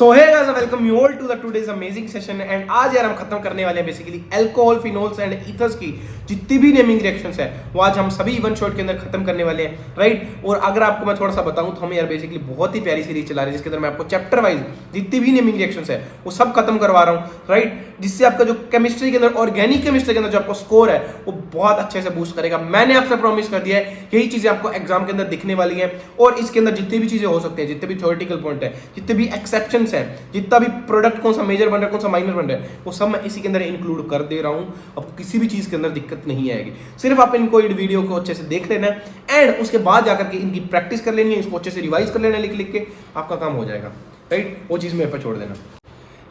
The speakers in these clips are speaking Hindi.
So hey guys welcome you all to the today's amazing session and आज यार हम खत्म करने वाले हैं basically alcohol phenols and ethers की जितनी भी नेमिंग रिएक्शंस है वो आज हम सभी वन शॉट के अंदर खत्म करने वाले हैं, राइट। और अगर आपको मैं थोड़ा सा बताऊं तो हमें यार बेसिकली बहुत ही प्यारी सीरीज चला रही है जिसके अंदर मैं आपको चैप्टर वाइज जितनी भी नेमिंग रिएक्शंस है वो सब खत्म करवा रहा हूं, राइट। जिससे आपका जो केमिस्ट्री के अंदर ऑर्गेनिक केमिस्ट्री के अंदर जो आपको स्कोर है वो बहुत अच्छे से बूस्ट करेगा। मैंने आपसे प्रॉमिस कर दिया है यही चीजें आपको एग्जाम के अंदर दिखने वाली है और इसके अंदर जितनी भी चीजें हो सकती है, जितने भी थ्योरेटिकल पॉइंट है, जितने भी एक्सेप्शंस है, जितना भी प्रोडक्ट कौन सा मेजर बन रहा है कौन सा माइनर बन रहा है वो सब मैं इसी के अंदर इंक्लूड कर दे रहा हूं। आपको किसी भी चीज के अंदर दिक्कत नहीं आएगी, सिर्फ आप इनको वीडियो को अच्छे से देख लेना है एंड उसके बाद जाकर के इनकी प्रैक्टिस कर लेनी है, इसको अच्छे से रिवाइज कर लेना है, लिख लिख के आपका काम हो जाएगा, राइट। वो चीज मेरे पर छोड़ देना।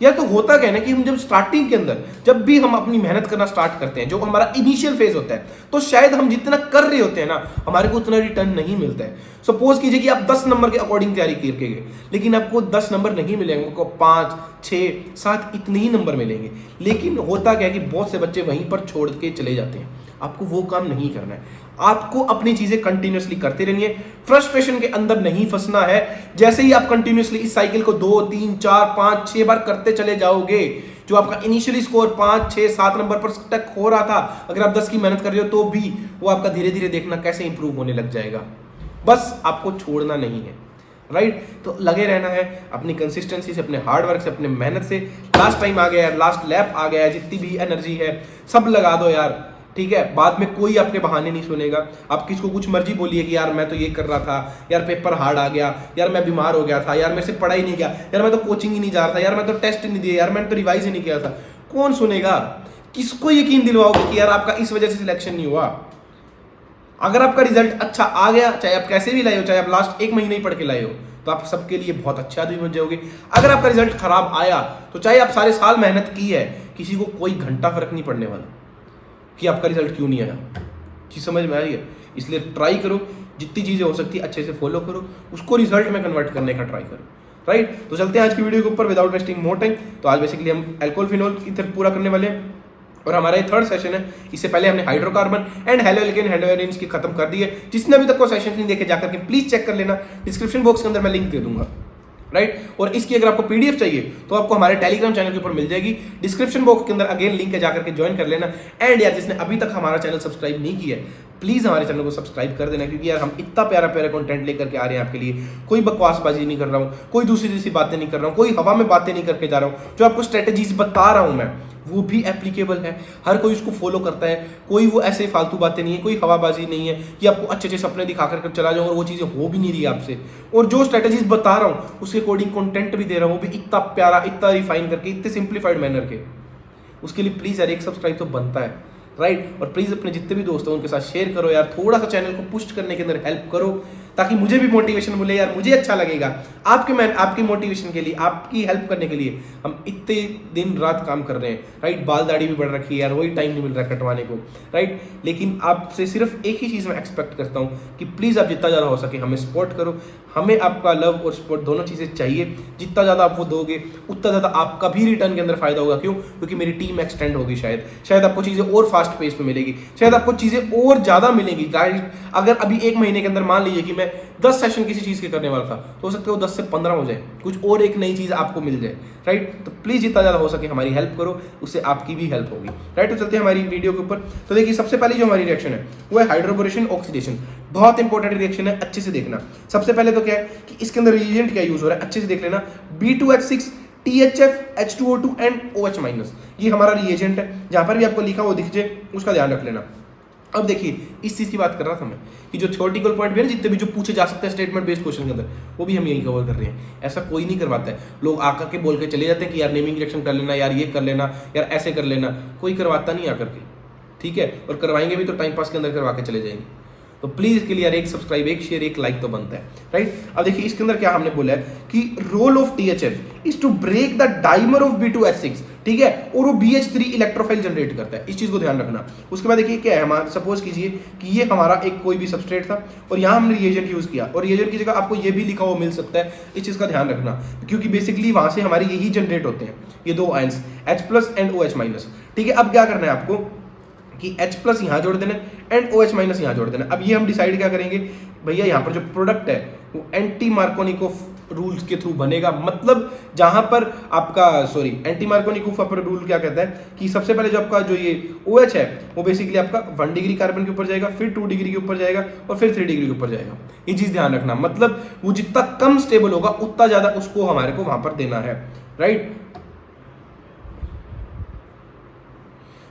या तो होता क्या है ना कि हम जब स्टार्टिंग के अंदर जब भी हम अपनी मेहनत करना स्टार्ट करते हैं, जो हमारा इनिशियल फेज होता है, तो शायद हम जितना कर रहे होते हैं ना हमारे को उतना रिटर्न नहीं मिलता है। सपोज कीजिए कि आप 10 नंबर के अकॉर्डिंग तैयारी करके गए लेकिन आपको 10 नंबर नहीं मिलेंगे, आपको 5, 6, 7 इतने ही नंबर मिलेंगे। लेकिन होता क्या है कि बहुत से बच्चे वहीं पर छोड़ के चले जाते हैं। आपको वो काम नहीं करना है, आपको अपनी चीजें कंटिन्यूअसली करते रहनी है, फ्रस्ट्रेशन के अंदर नहीं फंसना है। जैसे ही आप कंटिन्यूअसली इस साइकिल को 2, 3, 4, 5, 6 बार करते चले जाओगे, जो आपका इनिशियली स्कोर 5, 6, 7 नंबर पर स्टक हो रहा था, अगर आप 10 की मेहनत कर रहे हो तो भी वो आपका धीरे धीरे देखना कैसे इंप्रूव होने लग जाएगा। बस आपको छोड़ना नहीं है, राइट। तो लगे रहना है अपनी कंसिस्टेंसी से, अपने हार्ड वर्क से, अपने मेहनत से। लास्ट टाइम आ गया है, लास्ट लैप आ गया है, जितनी भी एनर्जी है सब लगा दो यार, ठीक है। बाद में कोई आपके बहाने नहीं सुनेगा। आप किसको कुछ मर्जी बोलिए कि यार मैं तो ये कर रहा था, यार पेपर हार्ड आ गया, यार मैं बीमार हो गया था, यार मेरे से पढ़ा ही नहीं गया, यार मैं तो कोचिंग ही नहीं जा रहा था, यार मैं तो टेस्ट नहीं दिया, यार मैंने तो रिवाइज ही नहीं किया था। कौन सुनेगा? किसको यकीन दिलवाओगे कि यार आपका इस वजह से सिलेक्शन नहीं हुआ? अगर आपका रिजल्ट अच्छा आ गया, चाहे आप कैसे भी लाए हो, चाहे आप लास्ट 1 महीने ही पढ़ के लाए हो, तो आप सबके लिए बहुत अच्छा आदमी बन जाओगे। अगर आपका रिजल्ट खराब आया तो चाहे आप सारे साल मेहनत की है, किसी को कोई घंटा फर्क नहीं पड़ने वाला कि आपका रिजल्ट क्यों नहीं आया। चीज समझ में आ रही है? इसलिए ट्राई करो, जितनी चीजें हो सकती है अच्छे से फॉलो करो, उसको रिजल्ट में कन्वर्ट करने का ट्राई करो, राइट। तो चलते हैं आज की वीडियो के ऊपर विदाउट वेस्टिंग मोर टाइम। तो आज बेसिकली हम अल्कोहल फिनोल की तरफ पूरा करने वाले हैं और हमारा ये 3rd सेशन है। इससे पहले हमने हाइड्रोकार्बन एंड हेलोएल्केन हेलोएरिन्स की खत्म कर दी है। जिसने अभी तक को सेशन नहीं देखे जाकर के प्लीज चेक कर लेना, डिस्क्रिप्शन बॉक्स के अंदर मैं लिंक दे दूंगा, राइट। और इसकी अगर आपको पीडीएफ चाहिए तो आपको हमारे टेलीग्राम चैनल के ऊपर मिल जाएगी, डिस्क्रिप्शन बॉक्स के अंदर अगेन लिंक है, जाकर के ज्वाइन कर लेना। एंड यार जिसने अभी तक हमारा चैनल सब्सक्राइब नहीं किया है प्लीज हमारे चैनल को सब्सक्राइब कर देना, क्योंकि यार हम इतना प्यारा प्यारा कंटेंट लेकर के आ रहे हैं आपके लिए। कोई बकवासबाजी नहीं कर रहा हूँ, कोई दूसरी बातें नहीं कर रहा हूँ, कोई हवा में बातें नहीं करके जा रहा हूँ। जो आपको स्ट्रेटेजीज बता रहा हूँ मैं वो भी एप्लीकेबल है, हर कोई उसको फॉलो करता है। कोई वो ऐसे फालतू बातें नहीं है, कोई हवाबाजी नहीं है कि आपको अच्छे अच्छे सपने दिखा कर चला जाऊँ और वो चीज़ें हो भी नहीं रही आपसे। और जो स्ट्रेटेजीज बता रहा हूँ उसके अकॉर्डिंग कंटेंट भी दे रहा हूँ, वो भी इतना प्यारा, इतना रिफाइन करके, इतने सिंप्लीफाइड मैनर के। उसके लिए प्लीज़ यार एक सब्सक्राइब तो बनता है, राइट। और प्लीज़ अपने जितने भी दोस्त हैं उनके साथ शेयर करो यार, थोड़ा सा चैनल को पुश करने के अंदर हेल्प करो ताकि मुझे भी मोटिवेशन मिले यार, मुझे अच्छा लगेगा। आपके मोटिवेशन के लिए, आपकी हेल्प करने के लिए हम इतने दिन रात काम कर रहे हैं, राइट। बाल दाढ़ी भी बढ़ रखी है यार, वही टाइम नहीं मिल रहा कटवाने को, राइट। लेकिन आपसे सिर्फ एक ही चीज़ मैं एक्सपेक्ट करता हूँ कि प्लीज़ आप जितना ज़्यादा हो सके हमें सपोर्ट करो। हमें आपका लव और सपोर्ट दोनों चीज़ें चाहिए। जितना ज़्यादा आप वो दोगे उतना ज़्यादा आपका भी रिटर्न के अंदर फायदा होगा। क्यों? क्योंकि मेरी टीम एक्सटेंड होगी, शायद आपको चीज़ें और फास्ट पेस पे मिलेगी, शायद आपको चीज़ें और ज़्यादा मिलेंगी, राइट। अगर अभी 1 महीने के अंदर मान लीजिए कि मैं 10 सेशन किसी चीज़ के करने वाला था तो हो सकता है वो 10 से 15 हो जाए, कुछ और एक नई चीज़ आपको मिल जाए, राइट। तो प्लीज़ जितना ज़्यादा हो सके हमारी हेल्प करो, उससे आपकी भी हेल्प होगी, राइट। तो चलते हैं हमारी वीडियो के ऊपर। तो देखिए सबसे पहले जो हमारी रिएक्शन है वो है हाइड्रोबोरेशन ऑक्सीडेशन। बहुत इंपॉर्टेंट रिएक्शन है, अच्छे से देखना। सबसे पहले तो क्या है कि इसके अंदर रिएजेंट क्या यूज हो रहा है, अच्छे से देख लेना। B2H6 THF H2O2 and OH-। ये हमारा रिएजेंट है, जहां पर भी आपको लिखा वो दिख जाए उसका ध्यान रख लेना। अब देखिए इस चीज़ की बात कर रहा था मैं कि जो थ्योरेटिकल पॉइंट भी है ना, जितने भी जो पूछे जा सकते हैं स्टेटमेंट बेस्ड क्वेश्चन के अंदर, वो भी हम यही कवर कर रहे हैं। ऐसा कोई नहीं करवाता है। लोग आकर के बोल के चले जाते हैं कि यार नेमिंग रिएक्शन कर लेना, यार ये कर लेना, यार ऐसे कर लेना। कोई करवाता नहीं आकर के, ठीक है। और करवाएंगे भी तो टाइम पास के अंदर करवा के चले जाएंगे। तो प्लीज इसके लिए यार एक सब्सक्राइब, एक शेयर, एक लाइक तो बनता है, राइट। अब देखिए इसके अंदर क्या हमने बोला है कि role of THF is to break the dimer of B2H6, ठीक है। और वो BH3 इलेक्ट्रोफाइल जनरेट करता है, इस चीज को ध्यान रखना। उसके बाद देखिए क्या है, हमारा सपोज कीजिए कि ये हमारा एक कोई भी सबस्ट्रेट था और यहाँ हमने रिएजेंट यूज किया, और रिएजेंट की जगह आपको ये भी लिखा हुआ मिल सकता है। इस चीज का ध्यान रखना, क्योंकि बेसिकली वहां से हमारे यही जनरेट होते हैं, ये 2 आयंस H+ एंड OH-, ठीक है। अब क्या करना है आपको कि H+ यहाँ जोड़ देना एंड OH- यहाँ जोड़ देना। अब ये हम डिसाइड क्या करेंगे, भैया यहाँ पर जो प्रोडक्ट है वो एंटी मार्कोनिकोव रूल्स के थ्रू बनेगा। मतलब जहां पर आपका एंटी मार्कोनिकोव पर रूल क्या कहता है कि सबसे पहले जो आपका जो ये OH है वो बेसिकली आपका 1 डिग्री कार्बन के ऊपर जाएगा, फिर 2 डिग्री के ऊपर जाएगा और फिर 3 डिग्री के ऊपर जाएगा। ये चीज ध्यान रखना, मतलब वो जितना कम स्टेबल होगा उतना ज्यादा उसको हमारे को वहां पर देना है, राइट।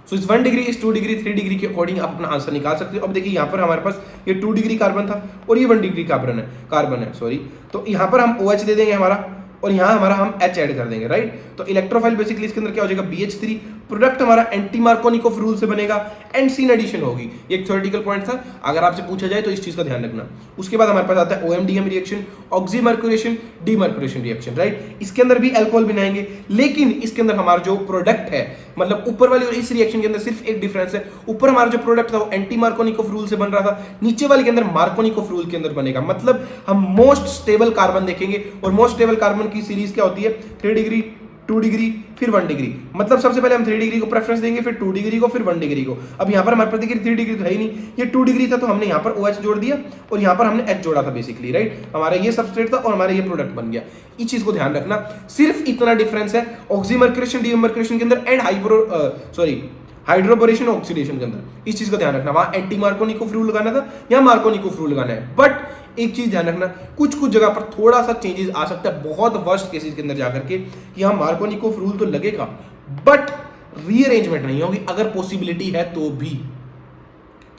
सो इस 1 डिग्री, इस 2 डिग्री, 3 डिग्री के अकॉर्डिंग आप अपना आंसर निकाल सकते हो। अब देखिए यहाँ पर हमारे पास ये 2 डिग्री कार्बन था और ये 1 डिग्री कार्बन है सॉरी। तो यहाँ पर हम OH दे देंगे हमारा और यहाँ हमारा हम H ऐड कर देंगे, राइट। तो इलेक्ट्रोफाइल बेसिकली इसके अंदर क्या हो जाएगा BH3। प्रोडक्ट हमारा एंटी मार्कोनिकोव रूल से बनेगा एंड सीन एडिशन होगी। ये एक थ्योरेटिकल पॉइंट था, अगर आपसे पूछा जाए तो इस चीज का ध्यान रखना। उसके बाद हमारे पास आता है OMDM reaction, oxymercuration, demercuration reaction, right. इसके अंदर भी अल्कोहल बनाएंगे, लेकिन इसके अंदर हमारा जो प्रोडक्ट है, मतलब ऊपर वाली और इस रिएक्शन के अंदर सिर्फ एक डिफरेंस है। ऊपर हमारा जो प्रोडक्ट था वो एंटी मार्कोनिकोव रूल से बन रहा था, नीचे वाले के अंदर मार्कोनिकोव रूल के अंदर बनेगा। मतलब हम मोस्ट स्टेबल कार्बन देखेंगे और मोस्ट स्टेबल कार्बन की सीरीज क्या होती है 3 डिग्री, 2 डिग्री, फिर 1 डिग्री। मतलब सबसे पहले हम 3 डिग्री को प्रेफरेंस देंगे, फिर 2 डिग्री को, फिर 1 डिग्री को। अब यहाँ पर हमारे पास देखिए 3 डिग्री तो है ही नहीं, ये 2 डिग्री था तो हमने यहाँ पर OH जोड़ दिया और यहाँ पर हमने H जोड़ा था बेसिकली, राइट। हमारा ये सबस्ट्रेट था और हमारा ये प्रोडक्ट बन गया। इस चीज को ध्यान रखना, सिर्फ इतना डिफरेंस है ऑक्सीमर्क्यूरेशन डीमर्क्यूरेशन के अंदर एंड हाइड्रोबोरेशन ऑक्सीडेशन के अंदर। इस चीज का ध्यान रखना, वहां एंटी मार्कोनिकोव रूल लगाना था, यहाँ मार्कोनिकोव रूल लगाना है। बट एक चीज ध्यान रखना, कुछ कुछ जगह पर थोड़ा सा चेंजेस आ सकता है, बहुत वर्स्ट केसेस के अंदर जाकर के कि हाँ मार्कोनिकोव रूल तो लगेगा बट रीअरेंजमेंट नहीं होगी, अगर पॉसिबिलिटी है तो भी।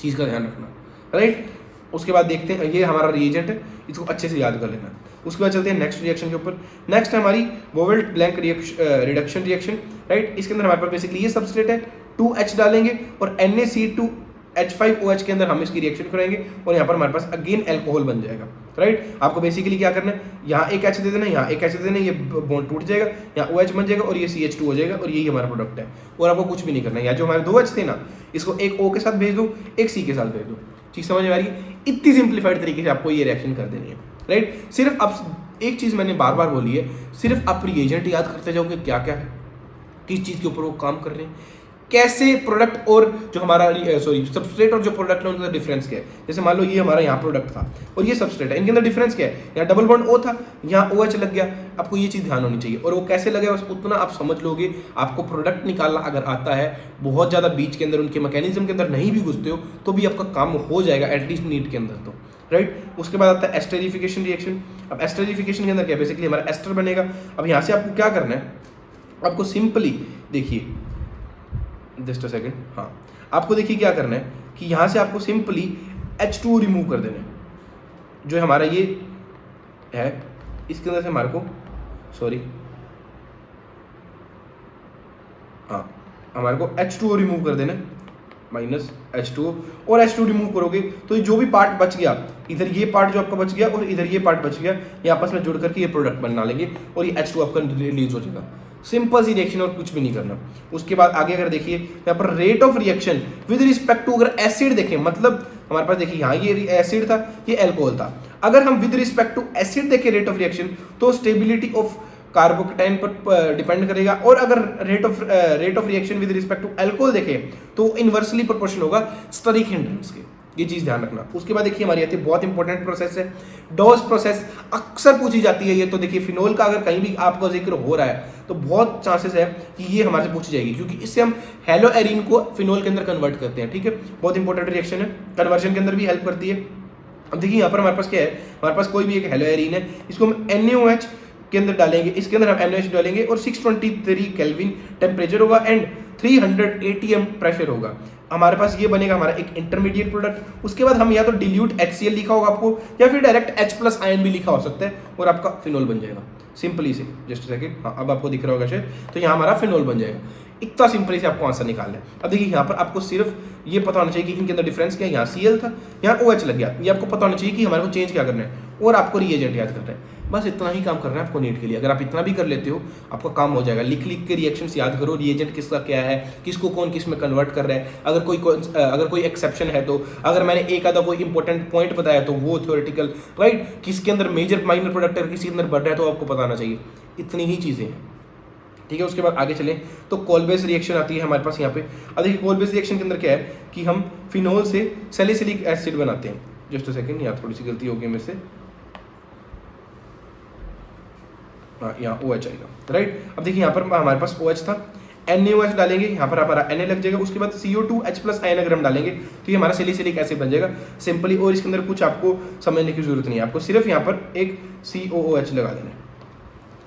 चीज का ध्यान रखना, राइट। उसके बाद देखते हैं, ये हमारा रिएजेंट है, इसको अच्छे से याद कर लेना। उसके बाद चलते हैं नेक्स्ट रिएक्शन के ऊपर। नेक्स्ट है हमारी बोवेल्ट ब्लैंक रिडक्शन रिएक्शन, राइट। इसके अंदर हमारे पास बेसिकली ये सबस्ट्रेट है, 2H डालेंगे और NaC2H5OH के अंदर हम इसकी रिएक्शन कराएंगे और यहाँ पर हमारे पास अगेन अल्कोहल बन जाएगा, राइट। आपको बेसिकली क्या करना है, यहाँ एक H दे देना, यहाँ एक H दे देना, ये बॉन्ड टूट जाएगा, यहाँ OH बन जाएगा और ये CH2 हो जाएगा और यही हमारा प्रोडक्ट है। और आपको कुछ भी नहीं करना है, यहाँ जो हमारे 2H थे ना, इसको एक O के साथ भेज दो, एक C के साथ भेज दो। चीज समझ में आ रही है? इतनी सिंप्लीफाइड तरीके से आपको ये रिएक्शन कर देनी है, राइट। सिर्फ आप एक चीज मैंने बार बार बोली है, सिर्फ आप रिएजेंट याद करते जाओ कि क्या क्या है, किस चीज के ऊपर वो काम कर रहे हैं, कैसे प्रोडक्ट और जो हमारा सबस्ट्रेट और जो प्रोडक्ट है उनका डिफरेंस क्या है। जैसे मान लो ये हमारा यहाँ प्रोडक्ट था और ये सबस्ट्रेट है, इनके अंदर डिफरेंस क्या है, यहाँ डबल बॉन्ड O था, यहाँ OH लग गया। आपको ये चीज ध्यान होनी चाहिए और वो कैसे लगे बस उतना आप समझ लोगे। आपको प्रोडक्ट निकालना अगर आता है, बहुत ज्यादा बीच के अंदर उनके मैकेनिज्म के अंदर नहीं भी घुसते हो तो भी आपका काम हो जाएगा एटलीस्ट नीट के अंदर तो, राइट। उसके बाद आता है एस्टरिफिकेशन रिएक्शन। अब एस्टरिफिकेशन के अंदर क्या बेसिकली हमारा एस्टर बनेगा। अब यहाँ से आपको क्या करना है, आपको सिंपली देखिए, जस्ट अ सेकंड, हाँ आपको देखिए क्या करना है कि यहाँ से आपको सिंपली H2 रिमूव कर देना है। जो हमारा ये है इसके अंदर से हमारे को हमारे को H2 रिमूव कर देना है, माइनस H2 और H2 रिमूव करोगे तो जो भी पार्ट बच गया, इधर ये पार्ट जो आपका बच गया और इधर ये पार्ट बच गया, ये आपस में जुड़ करके ये प्रोडक्ट बना लेंगे और ये H2 आपका रिलीज हो जाएगा। सिंपल सी रिएक्शन और कुछ भी नहीं करना। उसके बाद आगे अगर देखिए यहाँ पर rate of reaction with respect to, अगर एसिड देखें, मतलब हमारे पास देखिए यहाँ ये एसिड था, ये अल्कोहल था, अगर हम विद रिस्पेक्ट टू एसिड देखें रेट ऑफ रिएक्शन तो स्टेबिलिटी ऑफ कार्बोकेटाइन पर डिपेंड करेगा, और अगर rate of reaction with respect to alcohol देखें तो इनवर्सली प्रोपोर्शनल होगा स्टेरिक हिंड्रेंस के। ये चीज ध्यान रखना। उसके बाद देखिए हमारी आती है बहुत इंपॉर्टेंट प्रोसेस है डॉस प्रोसेस, अक्सर पूछी जाती है ये। तो देखिए फिनोल का अगर कहीं भी आपका जिक्र हो रहा है तो बहुत चांसेस है कि ये हमारे से पूछी जाएगी, क्योंकि इससे हम हेलो एरीन को फिनोल के अंदर कन्वर्ट करते हैं, ठीक है। बहुत इंपॉर्टेंट रिएक्शन है, कन्वर्जन के अंदर भी हेल्प करती है। अब देखिए यहाँ पर हमारे पास क्या है, हमारे पास कोई भी एक हेलो एरीन है, इसको हम NaOH के अंदर डालेंगे, इसके अंदर हम NaOH डालेंगे और 623 केल्विन टेम्परेचर होगा एंड 300 atm प्रेशर होगा। हमारे पास ये बनेगा हमारा एक इंटरमीडिएट प्रोडक्ट। उसके बाद हम या तो डिल्यूट HCl लिखा होगा आपको या फिर डायरेक्ट H+ आयन भी लिखा हो सकता है और आपका फिनोल बन जाएगा। सिंपली से जस्ट सेकंड, हाँ अब आपको दिख रहा होगा शायद, तो यहाँ हमारा फिनोल बन जाएगा। इतना सिंपली से आपको आंसर निकालना है। अब देखिए यहाँ पर आपको सिर्फ ये पता होना चाहिए कि इनके अंदर डिफरेंस क्या है। यहाँ Cl था, यहाँ OH लग गया, ये आपको पता होना चाहिए कि हमारे को चेंज क्या करना है और आपको रिएजेंट याद करना है। बस इतना ही काम करना है आपको नीट के लिए। अगर आप इतना भी कर लेते हो आपका काम हो जाएगा। लिख लिख के रिएक्शंस याद करो, रिएजेंट किसका क्या है, किसको कौन किस में कन्वर्ट कर रहा है। अगर कोई एक्सेप्शन है तो, अगर मैंने एक आधा कोई इंपॉर्टेंट पॉइंट बताया तो वो थ्योरेटिकल, राइट। किसके अंदर मेजर माइनर प्रोडक्ट है, किसी के अंदर बढ़ रहा है तो आपको पता होना चाहिए। इतनी ही चीज़ें हैं, ठीक है। उसके बाद आगे चलें तो कोलबेस रिएक्शन आती है हमारे पास यहाँ पे। अब देखिए कोलबेस रिएक्शन के अंदर क्या है कि हम फिनोल से सैलिसिलिक एसिड बनाते हैं। जस्ट अ सेकंड, यहाँ थोड़ी सी गलती हो गई मेरे से। हाँ यहाँ OH आएगा, राइट। अब देखिए यहाँ पर हमारे पास OH था, NaOH डालेंगे, यहाँ पर हमारा Na लग जाएगा, उसके बाद CO2H+ आयन अगर हम डालेंगे तो ये हमारा सैलिसिलिक एसिड बन जाएगा सिंपली। और इसके अंदर कुछ आपको समझने की जरूरत नहीं है, आपको सिर्फ यहाँ पर एक COOH लगा देना है,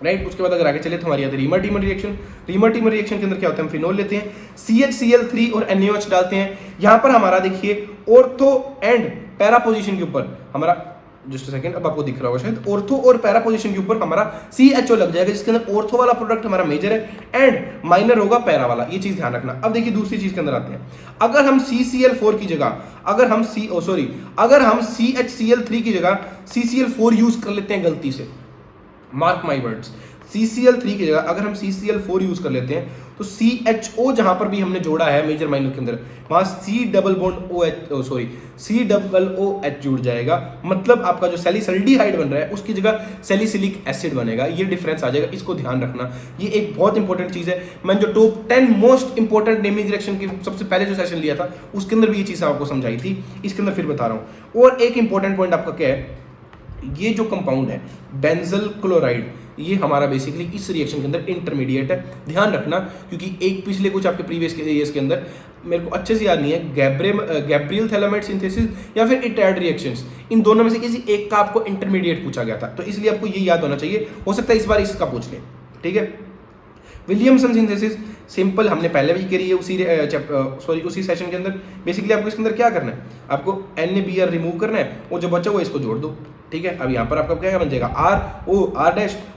राइट। उसके बाद अगर आगे चले तो हमारी आती है रीमर-टीमर रिएक्शन। रीमर-टीमर रिएक्शन के अंदर क्या होता है, हम फिनोल लेते हैं, CHCl3 और NaOH डालते हैं। यहाँ पर हमारा देखिए ऑर्थो एंड पैरा पोजीशन के ऊपर हमारा, जस्ट सेकंड, अब आपको दिख रहा होगा शायद, ऑर्थो और पैरा पोजीशन के ऊपर हमारा CHO लग जाएगा, जिसके अंदर ऑर्थो वाला प्रोडक्ट हमारा मेजर है एंड माइनर होगा पैरा वाला, ये चीज ध्यान रखना। अब देखिए दूसरी चीज के अंदर आते हैं, अगर हम CCl4 की जगह अगर हम CHCl3 की जगह CCl4 यूज कर लेते हैं गलती से, मार्क माई वर्ड्स, CCl3 की जगह अगर हम CCl4 यूज कर लेते हैं तो CHO जहां पर भी हमने जोड़ा है मेजर माइनर के अंदर, वहां COOH जुड़ जाएगा, मतलब आपका जो सैलिसल्डिहाइड बन रहा है उसकी जगह सैलिसिलिक एसिड बनेगा, ये डिफरेंस आ जाएगा, इसको ध्यान रखना, ये एक बहुत इंपॉर्टेंट चीज है। मैंने जो top 10 most important naming reaction की सबसे पहले जो सेशन लिया था उसके अंदर भी ये चीज आपको समझाई थी, इसके अंदर फिर बता रहा हूं। और एक इंपॉर्टेंट पॉइंट आपका क्या है, ये जो कंपाउंड है बेंजल क्लोराइड, ये हमारा बेसिकली इस रिएक्शन के अंदर इंटरमीडिएट है, ध्यान रखना, क्योंकि एक पिछले कुछ आपके प्रीवियस ईयर्स के अंदर मेरे को अच्छे से याद नहीं है, गैब्रियल थैलामाइड सिंथेसिस या फिर इटैड रिएक्शंस, इन दोनों में से किसी एक का आपको इंटरमीडिएट पूछा गया था, तो इसलिए आपको ये याद होना चाहिए, हो सकता है इस बार इसका पूछ लें, ठीक है। विलियमसन सिंथेसिस सिंपल हमने पहले भी करी है उसी सेशन के अंदर। बेसिकली आपको इसके अंदर क्या करना है, आपको NaBr रिमूव करना है और जो बचा हुआ इसको जोड़ दो, ठीक है। अब यहाँ पर आपका क्या बन जाएगा R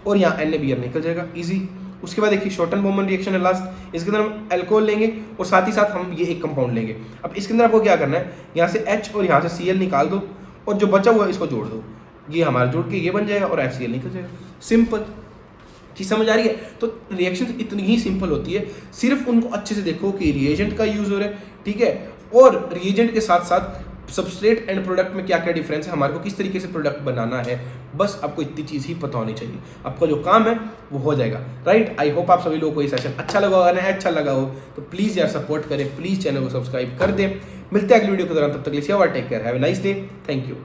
और यहाँ NaBr निकल जाएगा, इजी। उसके बाद देखिए शॉर्टन बोमन रिएक्शन है लास्ट, इसके अंदर हम अल्कोहल लेंगे और साथ ही साथ हम ये एक कंपाउंड लेंगे। अब इसके अंदर आपको क्या करना है, यहाँ से H और यहाँ से Cl निकाल दो और जो बचा हुआ इसको जोड़ दो, ये हमारा जोड़ के ये बन जाएगा और FCl निकल जाएगा, सिंपल। चीज समझ आ रही है? तो रिएक्शन इतनी ही सिंपल होती है, सिर्फ उनको अच्छे से देखो कि रिएजेंट का यूज हो रहा है, ठीक है, और रिएजेंट के साथ साथ सबस्ट्रेट एंड प्रोडक्ट में क्या क्या डिफरेंस है, हमारे को किस तरीके से प्रोडक्ट बनाना है, बस आपको इतनी चीज ही पता होनी चाहिए, आपका जो काम है वो हो जाएगा, राइट। आई होप आप सभी लोगों को ये सेशन अच्छा लगा होगा, ना अच्छा लगा हो तो प्लीज यार सपोर्ट करें, प्लीज चैनल को सब्सक्राइब कर दें। मिलते हैं अगली वीडियो के दौरान, तब तक के लिए take care, have a nice day, thank you.